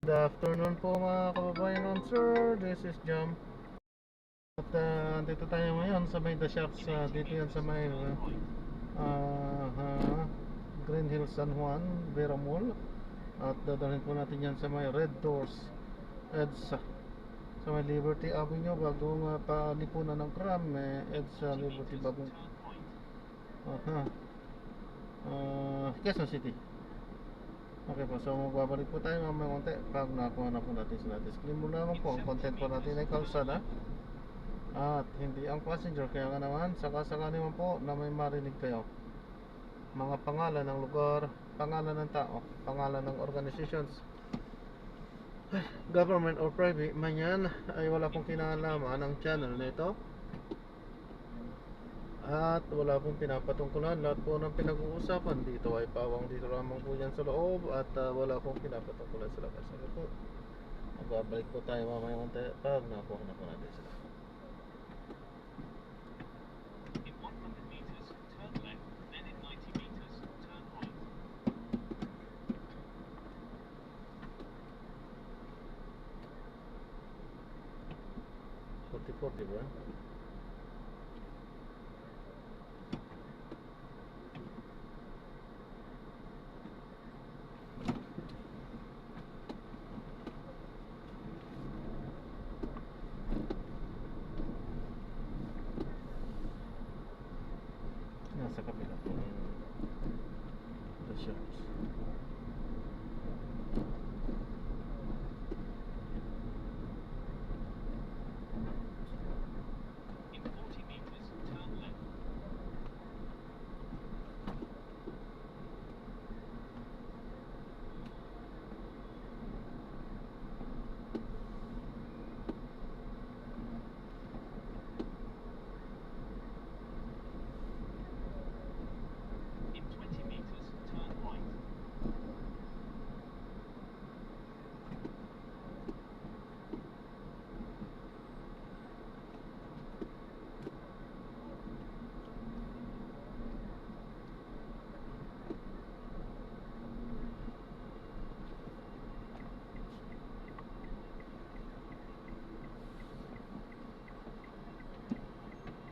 Good afternoon po mga kababayan, sir. This is Jam. At dito tayo ngayon sa may The Shops. Dito yan sa may Green Hills San Juan, Vera Mall. At dadalhin po natin yan sa may Red Doors EDSA sa may Liberty Avenue, bagong palipunan ng Cram, EDSA Liberty, bagong Quezon City. Okay po, so magbabalik po tayo mamaya konti pag nakuha na po natin sila. Disclaimer naman po, ang content po natin ay kalsada at hindi ang passenger. Kaya nga naman, sakasakali naman po na may marinig kayo mga pangalan ng lugar, pangalan ng tao, pangalan ng organizations, government or private man yan, ay wala pong kinalaman ang channel na ito. At wala pong pinapatungkulan. Lahat po ng pinag-uusapan dito ay pawang dito lamang po yan sa loob. At wala pong pinapatungkulan sa labas. Sabi po, magbabalik po tayo mamaya pag nakuha na po natin sila. In 100 meters, turn left, then in 90 meters, turn right. 40-40 ba? Nasa kapila po ng The Shops. In 40 meters, turn left. In 20 meters, turn right.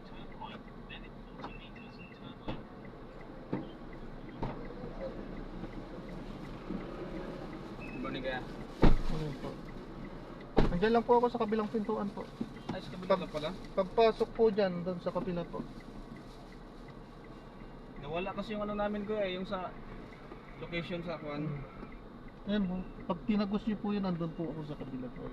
Turn right, then in 40 meters, turn left. Morning kaya? Ano po? Andiyan lang po ako sa kabilang pintuan po. Ay, sa kabila lang pala. Pagpasok po dyan, doon sa kapila po. Nawala kasi yung ano namin ko yung sa location sa Kwan. Ayan po. Pag tinagos niyo po yun, nandun po ako sa kabila po.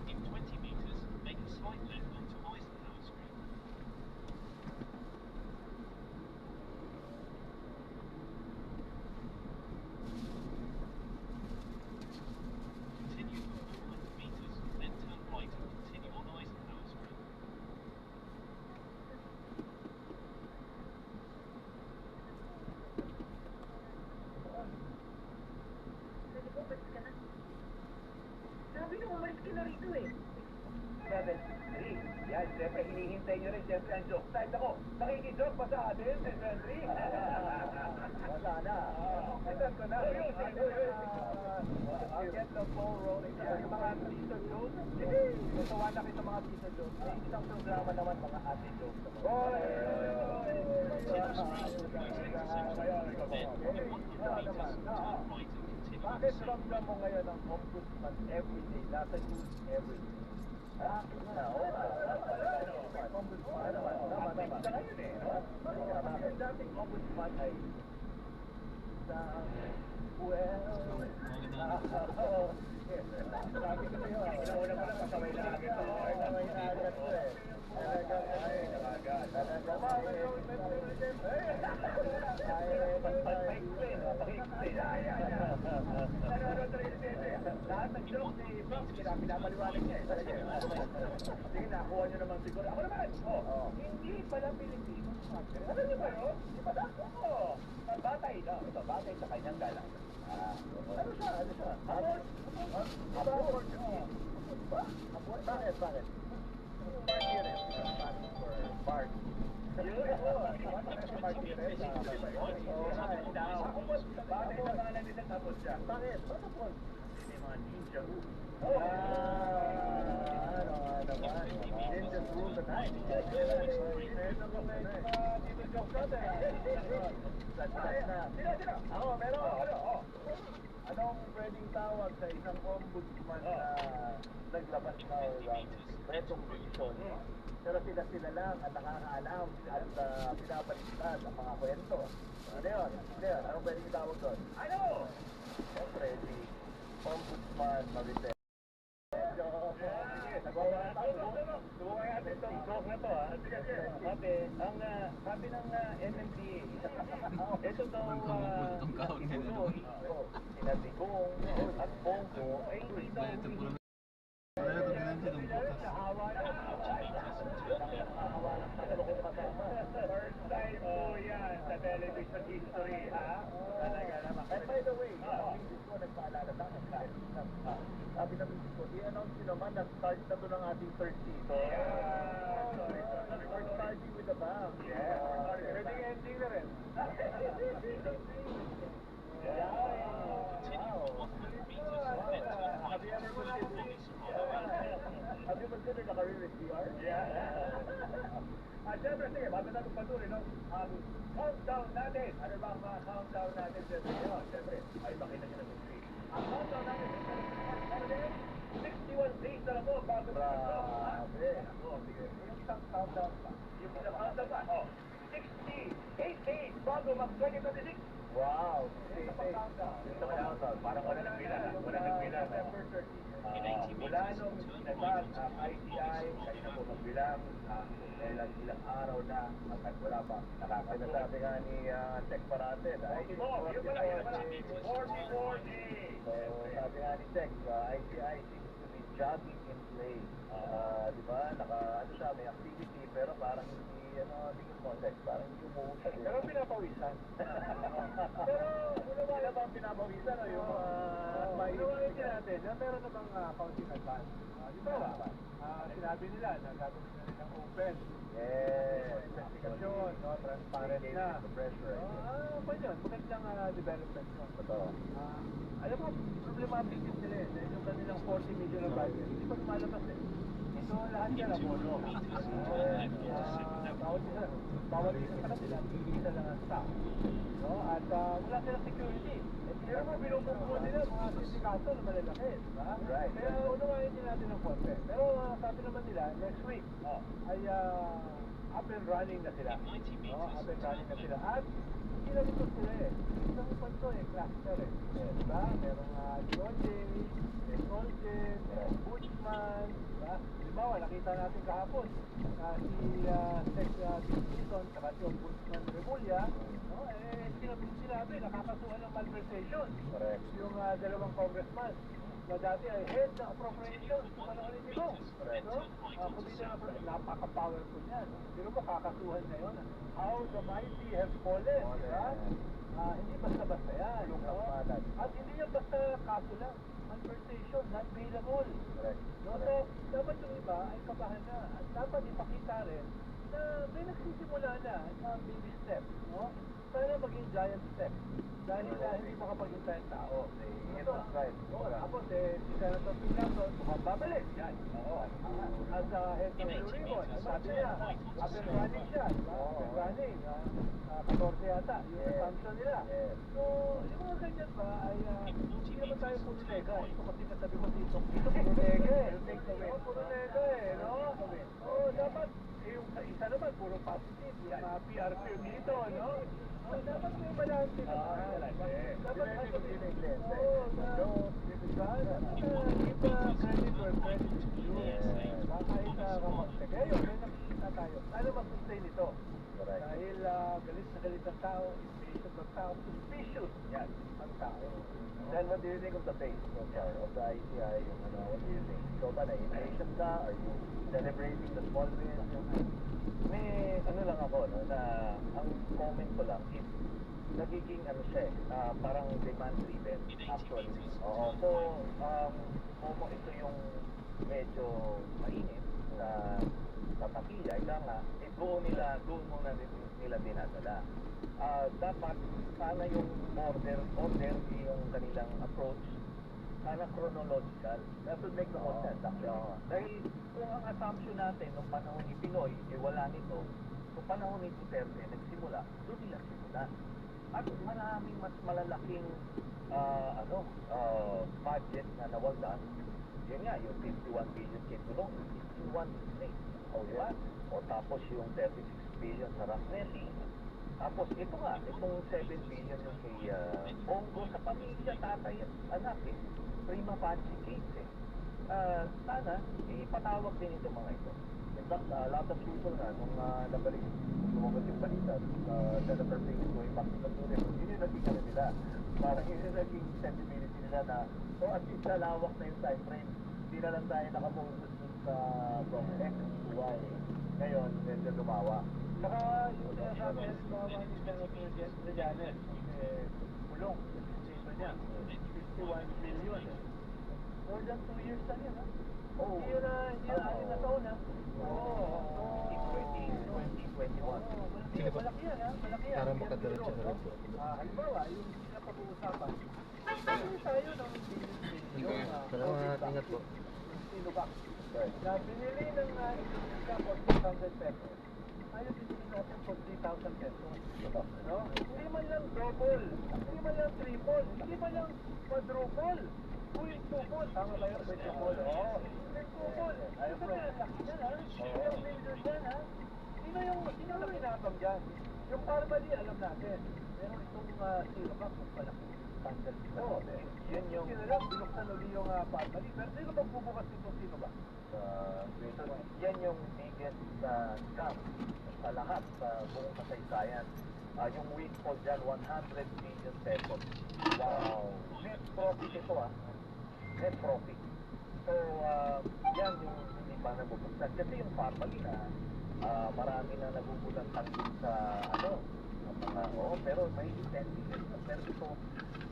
In 20 meters, make a slight left onto Eisenhower Street. Continue for 400 meters, then turn right and continue on Eisenhower Street. Sabi nung umalis ka na rito eh. 7-3. Yan, siyempre hinihintay nyo rin siyempre ang joke time. Ako, nakikijoke pa sa atin, 7-3. Wala na. Ito ko na. I'll get the ball rolling. Yung mga Tito Joke. Gustuwa na kayo sa mga Tito Joke. May isang programa naman mga Ate Joke. Oy! Continue straight to West Exit Central. Then, in 100 meters, turn right and continue on the Bakit same ramdam mo ngayon ang ombudsman everyday? Nasa news everyday. Ombudsman naman. Bakit dating ombudsman ay sa sabi ko sa'yo, una mo lang kasaway na agad ito. Kasaway na agad ito eh. Lahat ng joke ni Bob, pinapaliwanag niya eh. Sige, nakuha niyo naman siguro. Ako naman! Hindi pala Pilipino. Ano niyo ba yun? Di ba? Batay, no? Ito, batay sa kanyang galang. Ano siya? Hapon? Hapon? Hapon? Bakit? Bakit? Martires. For Bart. Yun, Martires. Batay sa mga nandito tapos siya. Bakit? Ba't hapon? Hindi mga ninja. Ano naman? Ninjas rule the night. Dito joke natin. Sino? Ako, meron. Anong pwedeng tawag sa isang ombudsman na naglabas na retong desisyon? Pero sila lang at nakakaalam at pinapalitan ang mga kwento. Ano yun? Anong pwedeng tawag doon? Ano? Siyempre, si Ombudsman Marites. Subukan natin itong joke na to. Sabi ng MMDA, ito daw sinadigong at bongko ay hindi daw first time po yan sa television history, ha? Talaga naman. And by the way, misis ko nagpaalala sa akin. Sabi ng misis ko, i-announce nyo naman na start na to ng ating third season. We're starting with the bang. Pwede ending na rin. Have you considered a career in PR? Siyempre, sige, bago natin patuloy, no? Countdown natin. Ano ba ang mga countdown natin? Siyempre, ay makita nyo na sa screen. Ang countdown natin, 61 days na lang po bago natin. Sige, yung isang countdown pa. Yung isang countdown pa. 68 days bago mag-2026. Wow! Parang wala nagbilang. November 30. Mula nung sinagbat ang ICI, kayo na po magbilang ilang araw na at wala pa nakakasinasabi nga ni Tech Parate dahil 44 days. So sabi nga ni Tech, ICI seems to be jogging in place. Diba? Ano siya, may activity pero parang hindi Tech, parang hindi umuusad. Pero pinapawisan. Pero wala bang pinapawisan o yung unawain natin na meron na bang counting advance? Di ba? Sinabi nila na gagawin na nilang open. Yes. Investigation, no? Transparent na. Pwede yun. Magandang development yun. Totoo. Alam mo, problematic din sila eh. Dahil yung kanilang 40 million na budget, hindi pa lumalabas eh. So, lahat yan ang mono. Bawat isa sa kanila, isa lang ang staff. No? At wala silang security. Pero mo, binubungko nila mga sindikato na malalaki. Right. Kaya unawain din natin ng konti. Pero sabi naman nila, next week ay up and running na sila. Up and running na sila. At hindi na ito sila eh. Isang upan to eh, cluster eh. Diba? Merong Jonje, Soljen, Bushman, diba? Diba, nakita natin kahapon si Sex Dixon, saka si Ombudsman Remulla, no? Sinabi, nakakasuhan ng malversation. Correct. Yung dalawang congressman na dati ay head ng appropriation sa panahon ni Digong. Correct. No? Kumita na napaka-powerful niya. Pero mo, kakasuhan na yun. How the mighty have fallen. Diba? Hindi basta-basta yan. No? At hindi yan basta kaso lang. Malversation, not bailable. Correct. No? So, dapat yung iba ay kabahan na. At dapat ipakita rin na may nagsisimula na sa baby step. No? Sana maging giant step. Dahil hindi makapag-hintay ang tao. Tapos si Senator Pilato, mukhang babalik. Yan. As head ng Blue Ribbon, sabi niya, up and running siya. Up and running. 14 yata. Yung assumption nila. So, yung mga ganyan ba ay hindi naman tayo puro nega. Ito kasi nasabi mo dito. Ito puro nega eh. Puro nega eh. No? Dapat yung isa naman, puro positive. Yung PR firm dito, no? Dapat may balance naman. Dapat may piniglet. Give credit where credit is due. Kahit kamakte. Kaya yun, may nakikita tayo. Ano mag-sustain ito? Dahil galit na galit ang tao, impatient ang tao, suspicious yan ang tao. Then what do you think of the face so far, of the ICI? What do you think? So ba, na-impatient ka? Are you celebrating the small wins? May ano lang ako, no, na ang comment ko lang is nagiging ano siya parang demand driven actually. Oo. So, kung ito yung medyo mainit sa takiya, ika nga, doon muna nila dinadala. Dapat sana yung order yung kanilang approach sana chronological. That would make the most sense actually. Dahil kung ang assumption natin nung panahon ni Pinoy, wala nito, nung panahon ni Duterte nagsimula, doon nila simula. At maraming mas malalaking budget na nawalan. Yun nga, yung 51 billion kay Tulong, in one state. O diba? O tapos yung 36 billion sa Rafneti. Tapos ito nga, itong 7 billion yung kay Bongo sa pamilya, tatay at anak prima facie case sana, ipatawag din ito mga ito. In fact, a lot of people na, nung nabalik, lumabas yung balita, Senator Ping is going back to the tourism, yun yung naging ano nila. Parang yun yung naging sensibility nila na, so at least nalawak na yung time frame. Hindi na lang tayo nakapunod dun sa from X to Y. Ngayon, medyo lumawa. Saka yung sinasabi na lumawa ni Senator Janet, Pulong, ito niya, 51 million. More than 2 years na yan, ha? Oh. Hindi na 6 na taon, ha? Oo. In 2021. Sige po. Malaki yan, ha? Malaki yan. Para makadiretso na rin po. Halimbawa, yung sila pag-uusapan, sabi tayo ng Salamat, ingat po. Sinovac. Na binili ng isa for 600 pesos. Ayaw binili natin for 3,000 pesos. No? Hindi man lang double, hindi man lang triple, hindi man lang quadruple. Uy, tupol. Tama ba yun? Tupol. Oo. Tupol. Ayaw ko na laki yan, ha? Ilang million yan, ha? Sino na pinatang dyan? Yung Parmali, alam natin. Pero itong Sinovac, mas malaki. Tanggal sila. Oo. Yan yung... Sinovac, binuksan ulit yung Parmali. Pero sino magbubukas itong Sinovac? Yan yung biggest scam sa lahat sa buong kasaysayan. Yung windfall dyan, 100 million pesos. Wow! Net profit ito, net profit. So, yan yung hindi pa nabubuksan. Kasi yung Parmali na, marami na nabubulantan din sa, mga, pero may 10 million. Pero ito,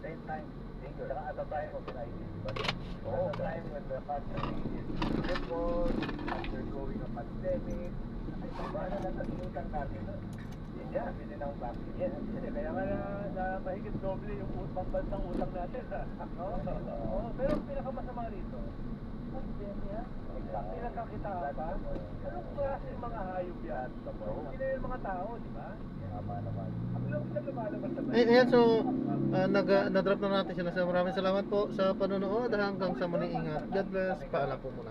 10 times bigger. Saka at a time of crisis, diba? At a time when the country is crippled, undergoing a pandemic, diba na nasa-inutan natin, yan, hindi ng vaccine. Yes, kaya nga na mahigit doble yung pambansang utang natin. Pero ang pinakamasama rito, pandemya, pinakakita pa, anong klase mga hayop yan? Sila yung mga tao, di ba? Tama naman. Ang lang sila lumalabas sa bayan. Ayan, so na-drop na natin sila. So maraming salamat po sa panonood. Hanggang sa muli, ingat. God bless. Paalam po muna.